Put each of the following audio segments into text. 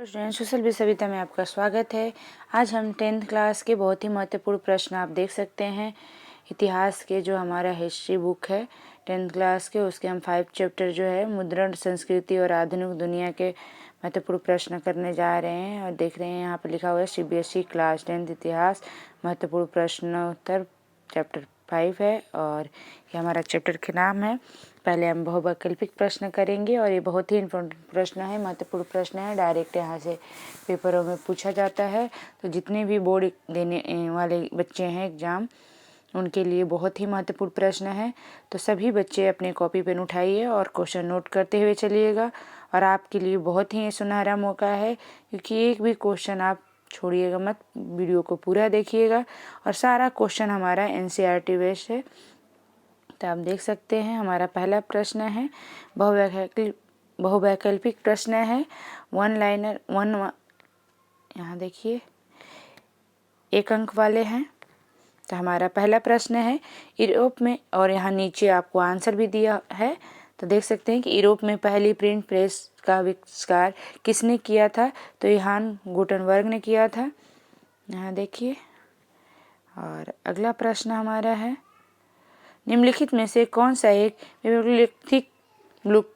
Student, social भी सविता में आपका स्वागत है। आज हम 10th क्लास के बहुत ही महत्वपूर्ण प्रश्न आप देख सकते हैं। इतिहास के जो हमारा हिस्ट्री बुक है 10th क्लास के, उसके हम 5 चैप्टर जो है मुद्रण, संस्कृति और आधुनिक दुनिया के महत्वपूर्ण प्रश्न करने जा रहे हैं। और देख रहे हैं यहाँ पर लिखा हुआ है CBSE क्लास 10th इतिहास महत्वपूर्ण प्रश्नोत्तर चैप्टर 5 है। और ये हमारा चैप्टर के नाम है। पहले हम बहुवैकल्पिक प्रश्न करेंगे और ये बहुत ही इम्पोर्टेंट प्रश्न है, महत्वपूर्ण प्रश्न है। डायरेक्ट यहाँ से पेपरों में पूछा जाता है। तो जितने भी बोर्ड देने वाले बच्चे हैं एग्ज़ाम, उनके लिए बहुत ही महत्वपूर्ण प्रश्न है। तो सभी बच्चे अपने कॉपी पेन उठाइए और क्वेश्चन नोट करते हुए चलिएगा। और आपके लिए बहुत ही सुनहरा मौका है, क्योंकि एक भी क्वेश्चन आप छोड़िएगा मत, वीडियो को पूरा देखिएगा। और सारा क्वेश्चन हमारा NCERT बेस्ड है। तो आप देख सकते हैं हमारा पहला प्रश्न है बहुवैकल्पिक प्रश्न है, वन लाइनर यहाँ देखिए 1 अंक वाले हैं। तो हमारा पहला प्रश्न है यूरोप में, और यहाँ नीचे आपको आंसर भी दिया है। तो देख सकते हैं कि यूरोप में पहली प्रिंट प्रेस का आविष्कार किसने किया था? तो योहान गुटेनबर्ग ने किया था, यहाँ देखिए। और अगला प्रश्न हमारा है निम्नलिखित में से कौन सा एक विवरणलिखित ब्लूक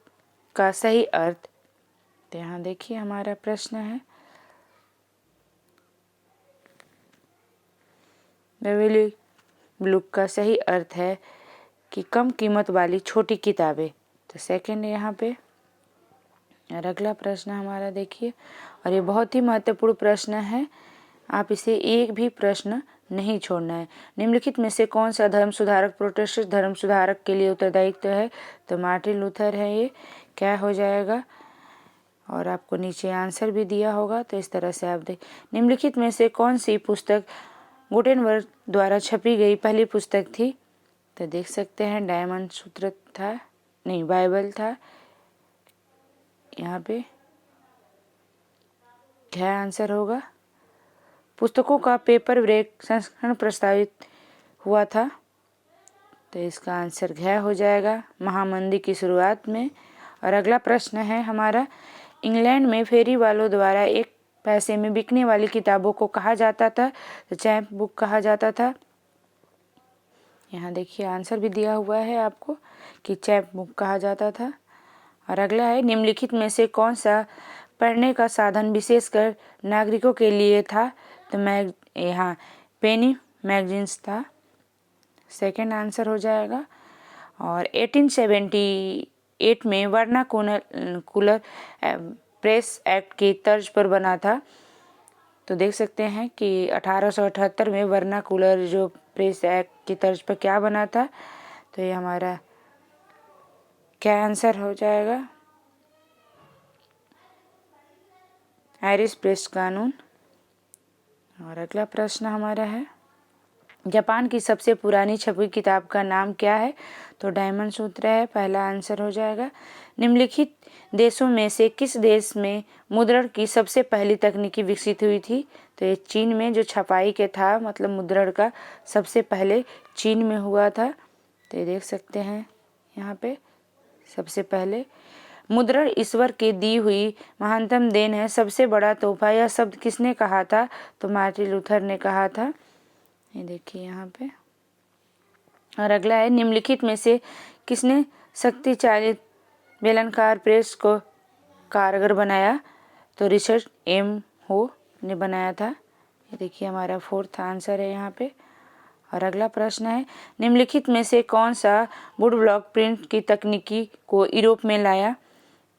का सही अर्थ? तो यहाँ देखिए हमारा प्रश्न है विवरणलिखित ब्लूक का सही अर्थ है कि कम कीमत वाली छोटी किताबें। तो सेकंड है यहाँ पे। और अगला प्रश्न हमारा देखिए, और ये बहुत ही महत्वपूर्ण प्रश्न है, आप इसे एक भी प्रश्न नहीं छोड़ना है। निम्नलिखित में से कौन सा धर्म सुधारक प्रोटेस्टेंट धर्म सुधारक के लिए उत्तरदायित्व है? तो मार्टिन लूथर है। ये क्या हो जाएगा? और आपको नीचे आंसर भी दिया होगा, तो इस तरह से आप देख। निम्नलिखित में से कौन सी पुस्तक गुटेनबर्ग द्वारा छपी गई पहली पुस्तक थी? तो देख सकते हैं डायमंड सूत्र था, नहीं बाइबल था। यहाँ पे क्या आंसर होगा? पुस्तकों का पेपर ब्रेक संस्करण प्रस्तावित हुआ था। तो इसका आंसर घ हो जाएगा महामंदी की शुरुआत में। और अगला प्रश्न है हमारा इंग्लैंड में फेरी वालों द्वारा 1 पैसे में बिकने वाली किताबों को कहा जाता था? तो चैप बुक कहा जाता था। यहाँ देखिए आंसर भी दिया हुआ है आपको कि चैप बुक कहा जाता था। और अगला है निम्नलिखित में से कौन सा पढ़ने का साधन विशेषकर नागरिकों के लिए था? तो यहाँ पेनी मैगजीन्स था, सेकंड आंसर हो जाएगा। और 1878 में वर्नाकुलर प्रेस एक्ट की तर्ज पर बना था। तो देख सकते हैं कि 1878 में वर्नाकुलर जो प्रेस एक्ट की तर्ज पर क्या बना था? तो ये हमारा क्या आंसर हो जाएगा? आयरिश प्रेस कानून। और अगला प्रश्न हमारा है जापान की सबसे पुरानी छपी किताब का नाम क्या है? तो डायमंड सूत्र है, पहला आंसर हो जाएगा। निम्नलिखित देशों में से किस देश में मुद्रण की सबसे पहली तकनीकी विकसित हुई थी? तो ये चीन में, जो छपाई के था मतलब मुद्रण का सबसे पहले चीन में हुआ था। तो ये देख सकते हैं यहाँ पे सबसे पहले मुद्रण ईश्वर की दी हुई महानतम देन है, सबसे बड़ा तोहफा। यह शब्द किसने कहा था? तो मार्टिन लूथर ने कहा था, ये देखिए यहाँ पे। और अगला है निम्नलिखित में से किसने शक्ति चालित बेलनाकार प्रेस को कारगर बनाया? तो रिचर्ड एम हो ने बनाया था। ये देखिए हमारा 4th आंसर है यहाँ पे। और अगला प्रश्न है निम्नलिखित में से कौन सा वुड ब्लॉक प्रिंट की तकनीकी को यूरोप में लाया?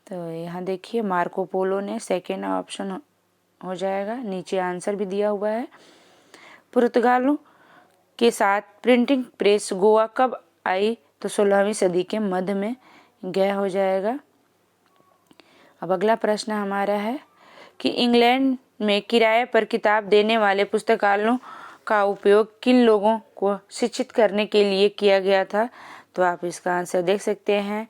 तो यहाँ देखिए मार्को पोलो ने, सेकेंड ऑप्शन हो जाएगा। नीचे आंसर भी दिया हुआ है। पुर्तगालों के साथ प्रिंटिंग प्रेस गोवा कब आई? तो 16वीं सदी के मध्य में, गया हो जाएगा। अब अगला प्रश्न हमारा है कि इंग्लैंड में किराए पर किताब देने वाले पुस्तकालयों का उपयोग किन लोगों को शिक्षित करने के लिए किया गया था? तो आप इसका आंसर देख सकते हैं,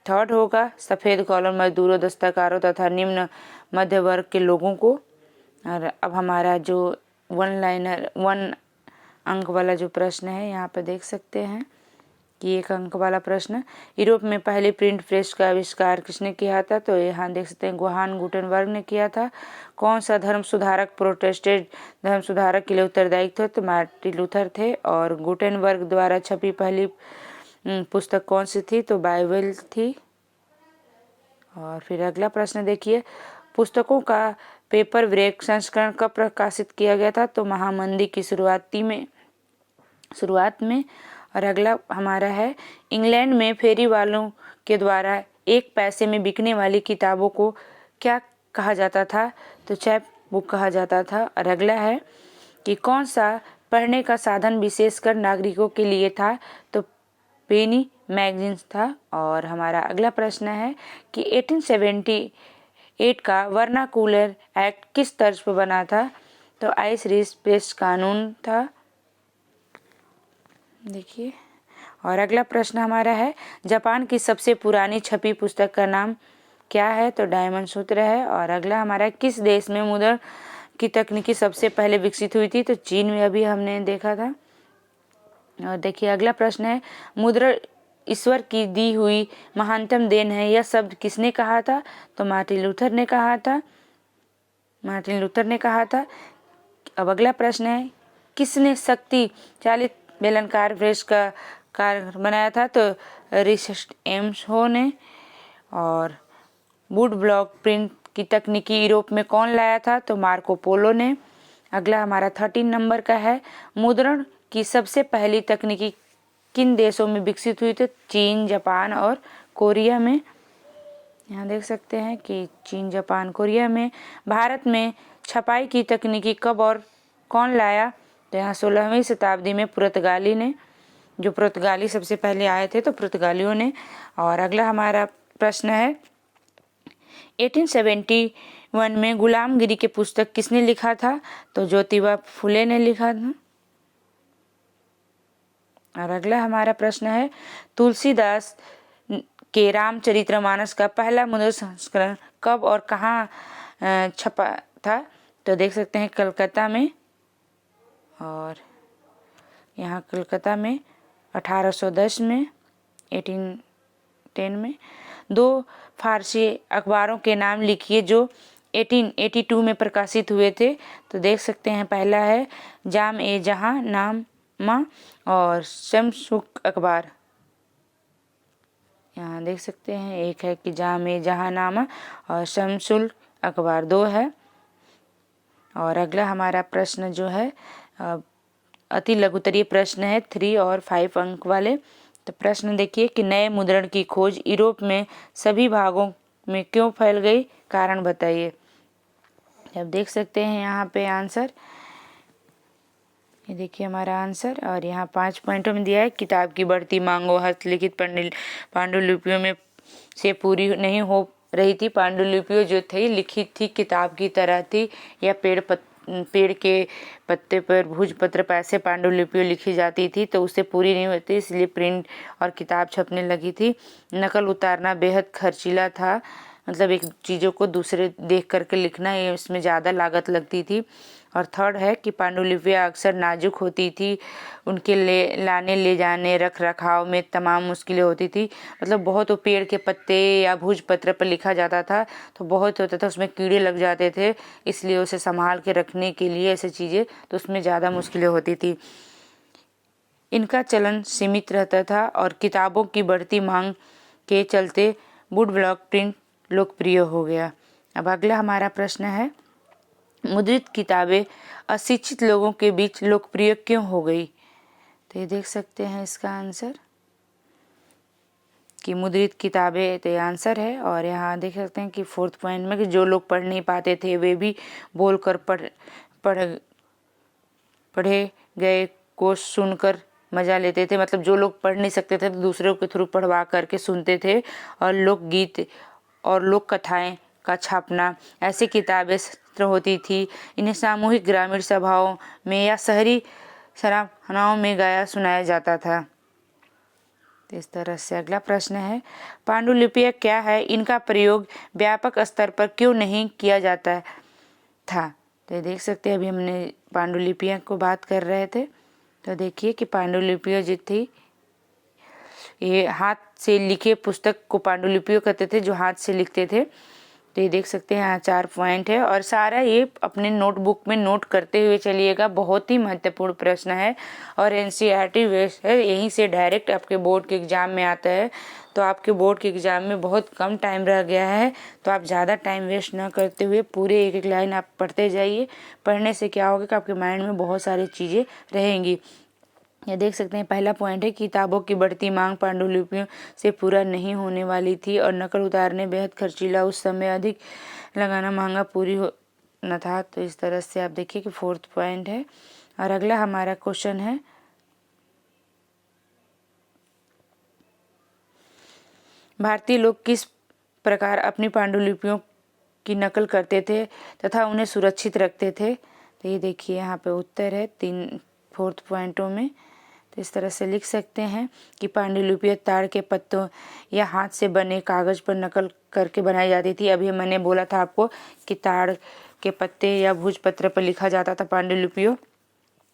3rd होगा सफ़ेद कॉलर मजदूरों, दस्तकारों तथा निम्न मध्य वर्ग के लोगों को। और अब हमारा जो 1 अंक वाला जो प्रश्न है यहाँ पर देख सकते हैं कि 1 अंक वाला प्रश्न, यूरोप में पहली प्रिंट प्रेस का आविष्कार किसने किया था? तो यहाँ देख सकते हैं जोहान गुटेनबर्ग ने किया था। कौन सा धर्म सुधारक प्रोटेस्टेंट धर्म सुधारक के लिए उत्तरदायी थे? तो मार्टिन लूथर थे। और गुटेनबर्ग द्वारा छपी पहली पुस्तक कौन सी थी? तो बाइबल थी। और फिर अगला प्रश्न देखिए, पुस्तकों का पेपर ब्रेक संस्करण कब प्रकाशित किया गया था? तो महामंदी की शुरुआत में। और अगला हमारा है, इंग्लैंड में फेरी वालों के द्वारा 1 पैसे में बिकने वाली किताबों को क्या कहा जाता था? तो चैप बुक कहा जाता था। और अगला है कि कौन सा पढ़ने का साधन विशेषकर नागरिकों के लिए था? तो पेनी मैगजीन था। और हमारा अगला प्रश्न है कि 1878 का वर्नाकुलर एक्ट किस तर्ज पर बना था? तो आइरिश प्रेस कानून था। देखिए, और अगला प्रश्न हमारा है, जापान की सबसे पुरानी छपी पुस्तक का नाम क्या है? तो डायमंड सूत्र है। और अगला हमारा, किस देश में मुद्रण की तकनीकी सबसे पहले विकसित हुई थी? तो चीन में, अभी हमने देखा था। और देखिए अगला प्रश्न है, मुद्रण ईश्वर की दी हुई महानतम देन है, यह शब्द किसने कहा था? तो मार्टिन लूथर ने कहा था। अब अगला प्रश्न है, किसने शक्ति चालित बेलनाकार प्रेस का कार्य बनाया था? तो रिचर्ड एम्स हो ने। और वुड ब्लॉक प्रिंट की तकनीकी यूरोप में कौन लाया था? तो मार्को पोलो ने। अगला हमारा 13 नंबर का है, मुद्रण की सबसे पहली तकनीकी किन देशों में विकसित हुई? तो चीन, जापान और कोरिया में। यहाँ देख सकते हैं कि चीन, जापान, कोरिया में। भारत में छपाई की तकनीकी कब और कौन लाया? तो यहाँ 16वीं शताब्दी में पुर्तगाली ने, जो पुर्तगाली सबसे पहले आए थे, तो पुर्तगालियों ने। और अगला हमारा प्रश्न है, 1871 में गुलामगिरी के पुस्तक किसने लिखा था? तो ज्योतिबा फुले ने लिखा था। और अगला हमारा प्रश्न है, तुलसीदास के रामचरितमानस का पहला मुद्रण संस्करण कब और कहाँ छपा था? तो देख सकते हैं कलकत्ता में। और यहाँ कलकत्ता में 1810 में, 1810 में। 2 फारसी अखबारों के नाम लिखिए जो 1882 में प्रकाशित हुए थे। तो देख सकते हैं पहला है जाम ए जहां नामा और शमसुक अखबार। यहाँ देख सकते हैं, एक है कि जाम ए जहां नामा और शमसुल अखबार 2 है। और अगला हमारा प्रश्न जो है अति लघुतरीय प्रश्न है, 3 और 5 अंक वाले। तो प्रश्न देखिए कि नए मुद्रण की खोज यूरोप में सभी भागों में क्यों फैल गई? कारण बताइए। अब देख सकते हैं यहाँ पे आंसर, ये देखिए हमारा आंसर। और यहाँ 5 पॉइंटों में दिया है, किताब की बढ़ती मांगो हस्तलिखित पांडुलिपियों में से पूरी नहीं हो रही थी। पांडुलिपियों जो थी लिखित थी, किताब की तरह थी, या पेड़ के पत्ते पर भोजपत्र पर ऐसे पांडुलिपियां लिखी जाती थी, तो उससे पूरी नहीं होती, इसलिए प्रिंट और किताब छपने लगी थी। नकल उतारना बेहद खर्चीला था, मतलब एक चीज़ों को दूसरे देख करके लिखना, ये इसमें ज़्यादा लागत लगती थी। और थर्ड है कि पांडुलिपियाँ अक्सर नाजुक होती थी, उनके लाने ले जाने रख रखाव में तमाम मुश्किलें होती थी। मतलब बहुत वो पेड़ के पत्ते या भोजपत्र पर लिखा जाता था तो बहुत होता था, उसमें कीड़े लग जाते थे, इसलिए उसे संभाल के रखने के लिए ऐसी चीज़ें, तो उसमें ज़्यादा मुश्किलें होती थी। इनका चलन सीमित रहता था और किताबों की बढ़ती मांग के चलते वुड ब्लॉक प्रिंट लोकप्रिय हो गया। अब अगला हमारा प्रश्न है, मुद्रित किताबें अशिक्षित लोगों के बीच लोकप्रिय क्यों हो गई? तो ये देख सकते हैं इसका आंसर कि मुद्रित किताबें, तो ये आंसर है। और यहाँ देख सकते हैं कि 4th पॉइंट में कि जो लोग पढ़ नहीं पाते थे वे भी बोलकर पढ़े गए को सुनकर मजा लेते थे। मतलब जो लोग पढ़ नहीं सकते थे तो दूसरों के थ्रू पढ़वा करके सुनते थे। और लोकगीत और लोक कथाएं का छापना, ऐसी किताबें होती थी, इन्हें सामूहिक ग्रामीण सभाओं में या शहरी सराहनाओं में गाया सुनाया जाता था। तो इस तरह से अगला प्रश्न है, पांडुलिपियाँ क्या है, इनका प्रयोग व्यापक स्तर पर क्यों नहीं किया जाता था? तो देख सकते हैं अभी हमने पांडुलिपियाँ को बात कर रहे थे, तो देखिए कि पांडुलिपियाँ जो थी ये हाथ से लिखे पुस्तक को पांडुलिपियों कहते थे, जो हाथ से लिखते थे। तो ये देख सकते हैं यहाँ 4 पॉइंट है और सारा ये अपने नोटबुक में नोट करते हुए चलिएगा। बहुत ही महत्वपूर्ण प्रश्न है और एनसीईआरटी बेस्ड है, यहीं से डायरेक्ट आपके बोर्ड के एग्जाम में आता है। तो आपके बोर्ड के एग्जाम में बहुत कम टाइम रह गया है, तो आप ज़्यादा टाइम वेस्ट ना करते हुए पूरे एक एक लाइन आप पढ़ते जाइए। पढ़ने से क्या होगा कि आपके माइंड में बहुत सारी चीज़ें रहेंगी। ये देख सकते हैं पहला पॉइंट है, किताबों की बढ़ती मांग पांडुलिपियों से पूरा नहीं होने वाली थी और नकल उतारने बेहद खर्चीला, उस समय अधिक लगाना महंगा पूरी हो न था। तो इस तरह से आप देखिए कि 4th पॉइंट है। और अगला हमारा क्वेश्चन है, भारतीय लोग किस प्रकार अपनी पांडुलिपियों की नकल करते थे तथा उन्हें सुरक्षित रखते थे। तो ये देखिए यहाँ पे उत्तर है 4th पॉइंटों में। तो इस तरह से लिख सकते हैं कि पांडुलिपियाँ ताड़ के पत्तों या हाथ से बने कागज पर नकल करके बनाई जाती थी। अभी मैंने बोला था आपको कि ताड़ के पत्ते या भोजपत्र पर लिखा जाता था पांडुलिपियों।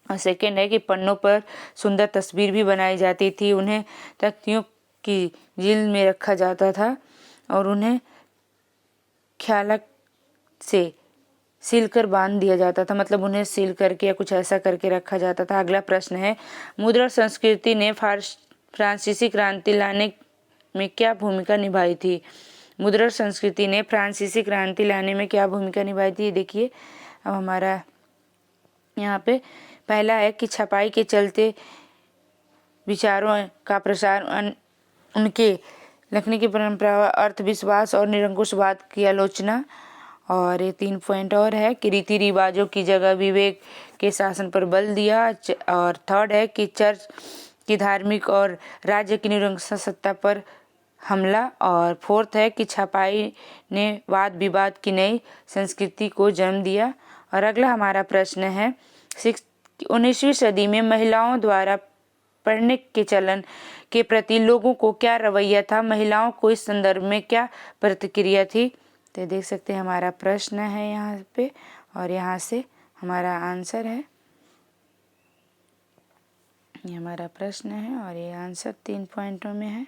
और सेकेंड है कि पन्नों पर सुंदर तस्वीर भी बनाई जाती थी, उन्हें तख्तियों की झील में रखा जाता था और उन्हें ख्यालक से सीलकर बांध दिया जाता था, मतलब उन्हें सील करके या कुछ ऐसा करके रखा जाता था। अगला प्रश्न है, मुद्रण संस्कृति ने फ्रांसीसी क्रांति लाने में क्या भूमिका निभाई थी। मुद्रण संस्कृति ने फ्रांसीसी क्रांति लाने में क्या भूमिका निभाई थी। देखिए अब हमारा यहाँ पे पहला है कि छपाई के चलते विचारों का प्रसार, उनके लिखने की परंपरा, अर्थ विश्वास और निरंकुशवाद की आलोचना। और ये 3 पॉइंट और है कि रीति रिवाजों की जगह विवेक के शासन पर बल दिया। और थर्ड है कि चर्च की धार्मिक और राज्य की निरंकुश सत्ता पर हमला। और फोर्थ है कि छपाई ने वाद विवाद की नई संस्कृति को जन्म दिया। और अगला हमारा प्रश्न है, 19वीं सदी में महिलाओं द्वारा पढ़ने के चलन के प्रति लोगों को क्या रवैया था, महिलाओं को इस संदर्भ में क्या प्रतिक्रिया थी। तो देख सकते हैं हमारा प्रश्न है यहाँ पे और यहाँ से हमारा आंसर है। ये हमारा प्रश्न है और ये आंसर 3 पॉइंटों में है।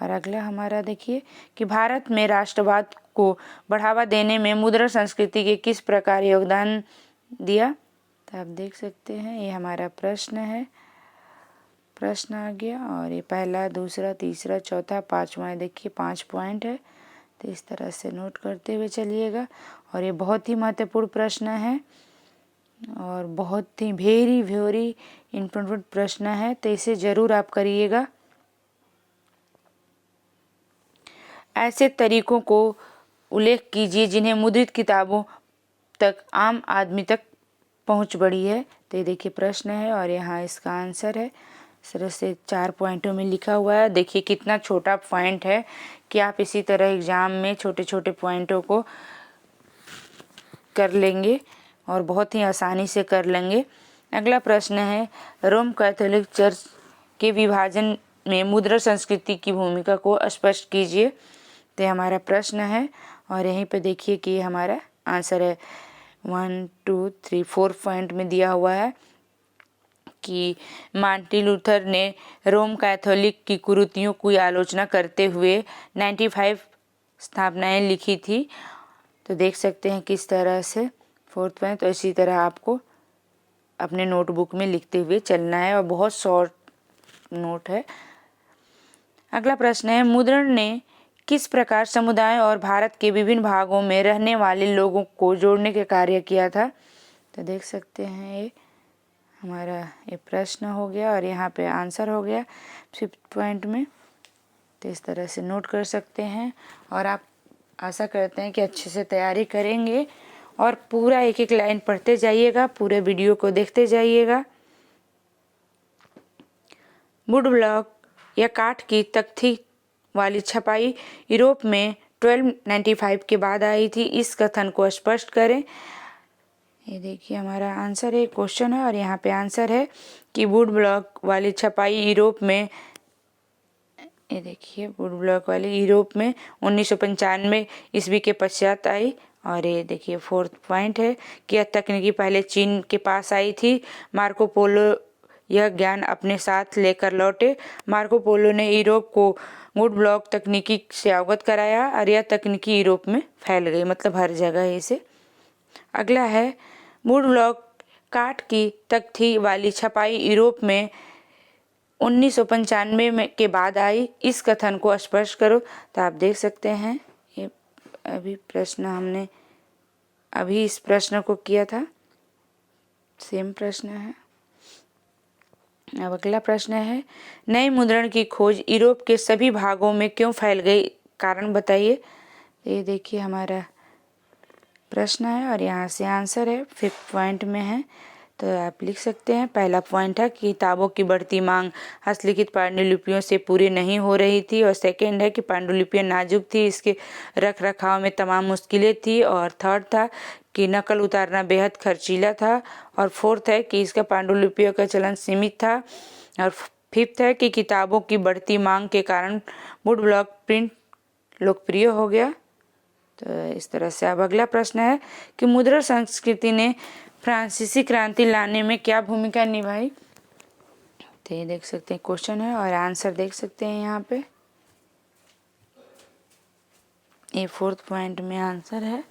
और अगला हमारा देखिए कि भारत में राष्ट्रवाद को बढ़ावा देने में मुद्रण संस्कृति के किस प्रकार योगदान दिया। तो आप देख सकते हैं ये हमारा प्रश्न है। प्रश्न आ गया और ये पहला, दूसरा, तीसरा, चौथा, 5वां, देखिए 5 पॉइंट है। तो इस तरह से नोट करते हुए चलिएगा। और ये बहुत ही महत्वपूर्ण प्रश्न है और बहुत ही वेरी इम्पोर्टेंट प्रश्न है, तो इसे ज़रूर आप करिएगा। ऐसे तरीकों को उल्लेख कीजिए जिन्हें मुद्रित किताबों तक आम आदमी तक पहुंच बढ़ी है। तो ये देखिए प्रश्न है और यहाँ इसका आंसर है। इस तरह से 4 पॉइंटों में लिखा हुआ है। देखिए कितना छोटा पॉइंट है कि आप इसी तरह एग्ज़ाम में छोटे छोटे पॉइंटों को कर लेंगे और बहुत ही आसानी से कर लेंगे। अगला प्रश्न है, रोम कैथोलिक चर्च के विभाजन में मुद्रण संस्कृति की भूमिका को स्पष्ट कीजिए। तो हमारा प्रश्न है और यहीं पे देखिए कि हमारा आंसर है 1 2 3 4 पॉइंट में दिया हुआ है कि मार्टिन लूथर ने रोम कैथोलिक की कुरीतियों की आलोचना करते हुए 95 स्थापनाएं लिखी थी। तो देख सकते हैं किस तरह से 4th पॉइंट। तो इसी तरह आपको अपने नोटबुक में लिखते हुए चलना है और बहुत शॉर्ट नोट है। अगला प्रश्न है, मुद्रण ने किस प्रकार समुदाय और भारत के विभिन्न भागों में रहने वाले लोगों को जोड़ने का कार्य किया था। तो देख सकते हैं ये हमारा ये प्रश्न हो गया और यहाँ पे आंसर हो गया 5th पॉइंट में। तो इस तरह से नोट कर सकते हैं और आप आशा करते हैं कि अच्छे से तैयारी करेंगे और पूरा एक एक लाइन पढ़ते जाइएगा, पूरे वीडियो को देखते जाइएगा। वुड ब्लॉक या काठ की तख्ती वाली छपाई यूरोप में 1295 के बाद आई थी, इस कथन को स्पष्ट करें। ये देखिए हमारा आंसर है, क्वेश्चन है और यहाँ पे आंसर है कि वुड ब्लॉक वाली छपाई यूरोप में, ये देखिए वुड ब्लॉक वाली यूरोप में 1995 ईस्वी के पश्चात आई। और ये देखिए 4th पॉइंट है कि यह तकनीकी पहले चीन के पास आई थी। मार्को पोलो यह ज्ञान अपने साथ लेकर लौटे। मार्को पोलो ने यूरोप को वुड ब्लॉक तकनीकी से अवगत कराया और यह तकनीकी यूरोप में फैल गई, मतलब हर जगह इसे। अगला है वुड ब्लॉक काठ की तख्ती वाली छपाई यूरोप में 1995 में के बाद आई, इस कथन को स्पष्ट करो। तो आप देख सकते हैं ये अभी प्रश्न हमने अभी इस प्रश्न को किया था, सेम प्रश्न है। अब अगला प्रश्न है नए मुद्रण की खोज यूरोप के सभी भागों में क्यों फैल गई, कारण बताइए। ये देखिए हमारा प्रश्न है और यहाँ से आंसर है, 5th पॉइंट में है। तो आप लिख सकते हैं। पहला पॉइंट है कि किताबों की बढ़ती मांग हस्तलिखित पांडुलिपियों से पूरी नहीं हो रही थी, और सेकंड है कि पांडुलिपियां नाजुक थी, इसके रख रखाव में तमाम मुश्किलें थी, और थर्ड था कि नकल उतारना बेहद खर्चीला था, और फोर्थ है कि इसका पांडुलिपियों का चलन सीमित था, और फिफ्थ है कि किताबों की बढ़ती मांग के कारण वुड ब्लॉक प्रिंट लोकप्रिय हो गया। तो इस तरह से। अब अगला प्रश्न है कि मुद्रण संस्कृति ने फ्रांसीसी क्रांति लाने में क्या भूमिका निभाई। तो ये देख सकते हैं क्वेश्चन है और आंसर देख सकते हैं यहाँ पे, ये 4th पॉइंट में आंसर है।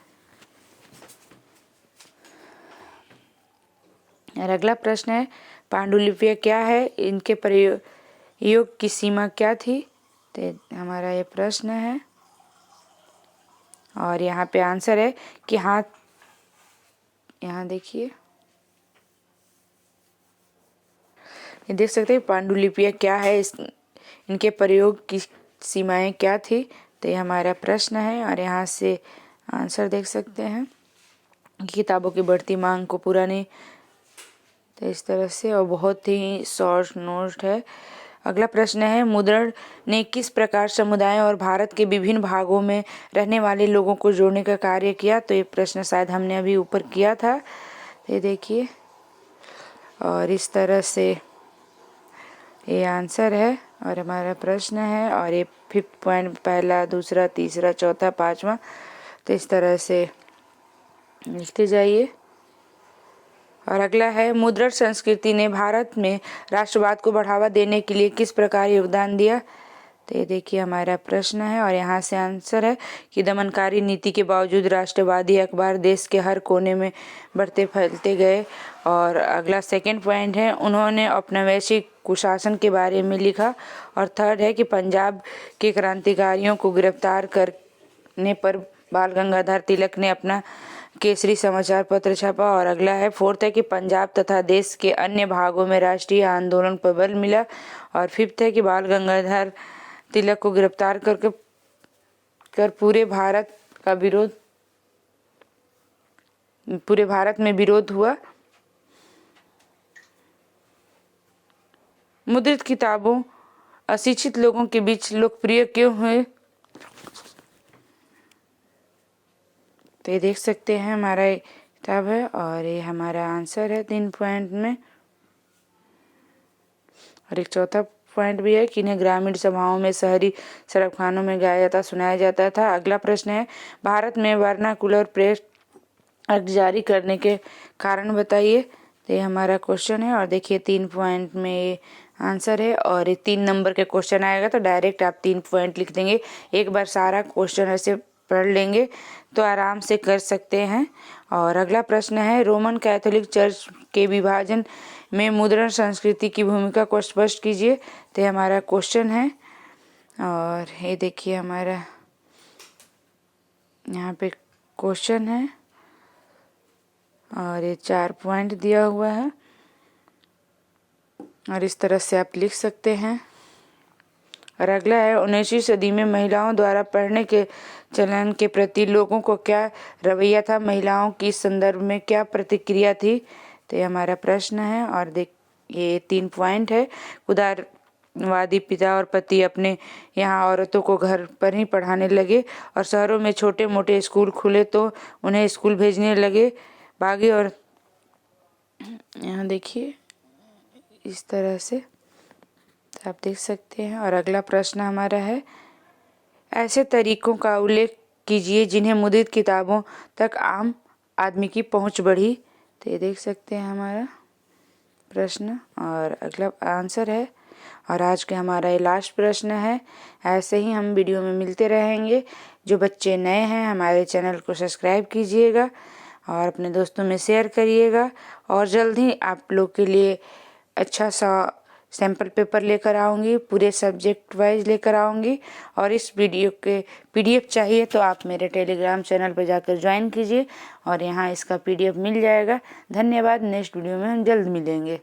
और अगला प्रश्न है पांडुलिपियां क्या है, इनके प्रयोग की सीमा क्या थी। तो हमारा ये प्रश्न है और यहाँ पे आंसर है कि हाथ, यहाँ देखिए ये देख सकते हैं पांडुलिपियां क्या है, इनके प्रयोग की सीमाएं क्या थी। तो ये हमारा प्रश्न है और यहाँ से आंसर देख सकते हैं कि किताबों की बढ़ती मांग को पूरा नहीं। तो इस तरह से, और बहुत ही शॉर्ट नोट है। अगला प्रश्न है मुद्रण ने किस प्रकार समुदाय और भारत के विभिन्न भागों में रहने वाले लोगों को जोड़ने का कार्य किया। तो ये प्रश्न शायद हमने अभी ऊपर किया था, तो ये देखिए, और इस तरह से ये आंसर है और हमारा प्रश्न है, और ये 5th पॉइंट पहला, दूसरा, तीसरा, चौथा, पांचवा। तो इस तरह से लिखते जाइए। और अगला है मुद्रण संस्कृति ने भारत में राष्ट्रवाद को बढ़ावा देने के लिए किस प्रकार योगदान दिया। तो ये देखिए हमारा प्रश्न है और यहाँ से आंसर है कि दमनकारी नीति के बावजूद राष्ट्रवादी अखबार देश के हर कोने में बढ़ते फैलते गए। और अगला 2nd पॉइंट है उन्होंने औपनिवेशिक कुशासन के बारे में लिखा। और थर्ड है कि पंजाब के क्रांतिकारियों को गिरफ्तार करने पर बाल गंगाधर तिलक ने अपना केसरी समाचार पत्र छापा। और अगला है 4th है कि पंजाब तथा देश के अन्य भागों में राष्ट्रीय आंदोलन पर बल मिला। और 5th है कि बाल गंगाधर तिलक को गिरफ्तार कर पूरे भारत में विरोध हुआ। मुद्रित किताबों अशिक्षित लोगों के बीच लोकप्रिय क्यों हुए। तो ये देख सकते हैं हमारा किताब है और ये हमारा आंसर है 3 पॉइंट में। और एक चौथा पॉइंट भी है कि इन्हें ग्रामीण सभाओं में, शहरी सरबखानों में गाया जाता, सुनाया जाता था। अगला प्रश्न है भारत में वर्नाकुलर प्रेस एक्ट जारी करने के कारण बताइए। तो ये हमारा क्वेश्चन है और देखिए 3 पॉइंट में ये आंसर है। और ये 3 नंबर के क्वेश्चन आएगा तो डायरेक्ट आप 3 पॉइंट लिख देंगे। एक बार सारा क्वेश्चन ऐसे पढ़ लेंगे तो आराम से कर सकते हैं। और अगला प्रश्न है रोमन कैथोलिक चर्च के विभाजन में मुद्रण संस्कृति की भूमिका को स्पष्ट कीजिए। तो हमारा क्वेश्चन है और ये देखिए हमारा यहाँ पे क्वेश्चन है और ये 4 पॉइंट दिया हुआ है और इस तरह से आप लिख सकते हैं। और अगला है 19वीं सदी में महिलाओं द्वारा पढ़ने के चलन के प्रति लोगों को क्या रवैया था, महिलाओं की संदर्भ में क्या प्रतिक्रिया थी। तो ये हमारा प्रश्न है और ये 3 पॉइंट है। उदारवादी पिता और पति अपने यहाँ औरतों को घर पर ही पढ़ाने लगे और शहरों में छोटे मोटे स्कूल खुले तो उन्हें स्कूल भेजने लगे बागी। और यहाँ देखिए इस तरह से आप देख सकते हैं। और अगला प्रश्न हमारा है ऐसे तरीकों का उल्लेख कीजिए जिन्हें मुद्रित किताबों तक आम आदमी की पहुंच बढ़ी। तो ये देख सकते हैं हमारा प्रश्न और अगला आंसर है। और आज के हमारा ये लास्ट प्रश्न है। ऐसे ही हम वीडियो में मिलते रहेंगे। जो बच्चे नए हैं हमारे चैनल को सब्सक्राइब कीजिएगा और अपने दोस्तों में शेयर करिएगा। और जल्द ही आप लोग के लिए अच्छा सा सैम्पल पेपर लेकर आऊँगी, पूरे सब्जेक्ट वाइज लेकर आऊँगी। और इस वीडियो के PDF चाहिए तो आप मेरे टेलीग्राम चैनल पर जाकर ज्वाइन कीजिए और यहाँ इसका PDF मिल जाएगा। धन्यवाद। नेक्स्ट वीडियो में हम जल्द मिलेंगे।